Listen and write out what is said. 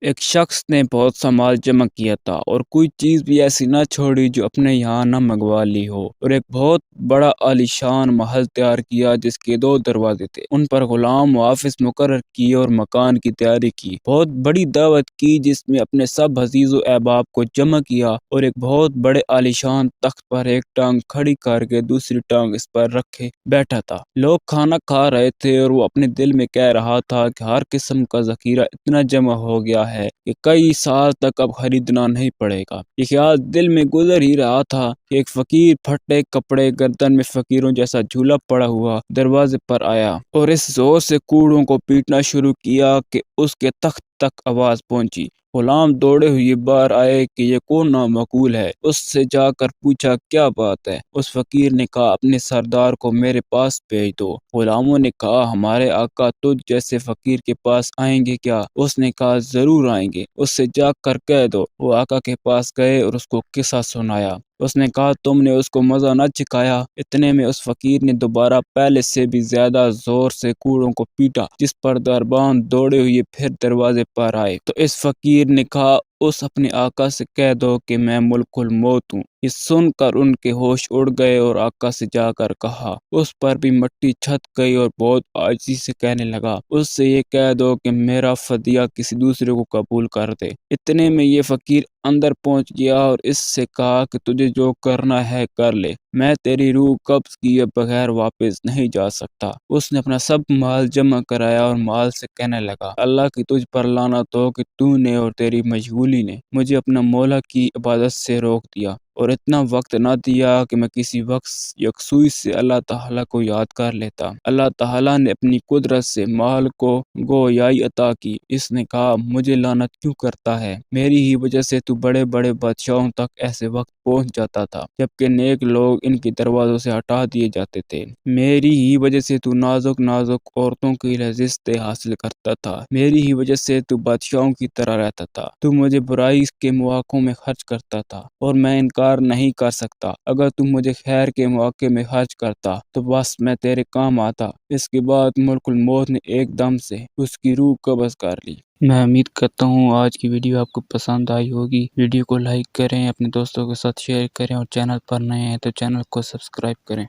ایک شخص نے بہت سا مال جمع کیا تھا اور کوئی چیز بھی ایسی نہ چھوڑی جو اپنے یہاں نہ منگوا لی ہو، اور ایک بہت بڑا عالیشان محل تیار کیا جس کے 2 دروازے تھے۔ ان پر غلام و حافظ مقرر کیے اور مکان کی تیاری کی، بہت بڑی دعوت کی جس میں اپنے سب عزیز و احباب کو جمع کیا، اور ایک بہت بڑے عالیشان تخت پر ایک ٹانگ کھڑی کر کے دوسری ٹانگ اس پر رکھے بیٹھا تھا۔ لوگ کھانا کھا رہے تھے اور وہ اپنے دل میں کہہ رہا تھا کہ ہر قسم کا ذخیرہ اتنا جمع ہو گیا ہے کہ کئی سال تک اب خریدنا نہیں پڑے گا۔ یہ خیال دل میں گزر ہی رہا تھا کہ ایک فقیر پھٹے کپڑے، گردن میں فقیروں جیسا جھولا پڑا ہوا، دروازے پر آیا اور اس زور سے کوڑوں کو پیٹنا شروع کیا کہ اس کے تخت تک آواز پہنچی۔ غلام دوڑے ہوئے باہر آئے کہ یہ کون نامعقول ہے۔ اس سے جا کر پوچھا کیا بات ہے۔ اس فقیر نے کہا اپنے سردار کو میرے پاس بھیج دو۔ غلاموں نے کہا ہمارے آقا تجھ جیسے فقیر کے پاس آئیں گے کیا؟ اس نے کہا ضرور آئیں گے، اس سے جا کر کہہ دو۔ وہ آقا کے پاس گئے اور اس کو قصہ سنایا۔ اس نے کہا تم نے اس کو مزہ نہ چکھایا۔ اتنے میں اس فقیر نے دوبارہ پہلے سے بھی زیادہ زور سے کوڑوں کو پیٹا، جس پر دربان دوڑے ہوئے پھر دروازے پر آئے تو اس فقیر نے کہا اس اپنے آقا سے کہہ دو کہ میں ملک الموت ہوں۔ یہ سن کر ان کے ہوش اڑ گئے اور آقا سے جا کر کہا۔ اس پر بھی مٹی چھت گئی اور بہت عاجزی سے کہنے لگا اس سے یہ کہہ دو کہ میرا فدیہ کسی دوسرے کو قبول کر دے۔ اتنے میں یہ فقیر اندر پہنچ گیا اور اس سے کہا کہ تجھے جو کرنا ہے کر لے، میں تیری روح قبض کیے بغیر واپس نہیں جا سکتا۔ اس نے اپنا سب مال جمع کرایا اور مال سے کہنے لگا اللہ کی تجھ پر لعنت ہو کہ تو نے اور تیری مشغولی نے مجھے اپنا مولا کی عبادت سے روک دیا اور اتنا وقت نہ دیا کہ میں کسی وقت یکسوئی سے اللہ تعالیٰ کو یاد کر لیتا۔ اللہ تعالیٰ نے اپنی قدرت سے مال کو گویائی عطا کی۔ اس نے کہا مجھے لعنت کیوں کرتا ہے؟ میری ہی وجہ سے تو بڑے بڑے بادشاہوں تک ایسے وقت پہنچ جاتا تھا جبکہ نیک لوگ ان کے دروازوں سے ہٹا دیے جاتے تھے۔ میری ہی وجہ سے تو نازک نازک عورتوں کی لذتیں حاصل کرتا تھا۔ میری ہی وجہ سے تو بادشاہوں کی طرح رہتا تھا۔ تو مجھے برائی کے مواقع میں خرچ کرتا تھا اور میں انکار نہیں کر سکتا۔ اگر تم مجھے خیر کے مواقع میں خرچ کرتا تو بس میں تیرے کام آتا۔ اس کے بعد ملک الموت نے ایک دم سے اس کی روح قبض کر لی۔ میں امید کرتا ہوں آج کی ویڈیو آپ کو پسند آئی ہوگی۔ ویڈیو کو لائک کریں، اپنے دوستوں کے ساتھ شیئر کریں اور چینل پر نئے ہیں تو چینل کو سبسکرائب کریں۔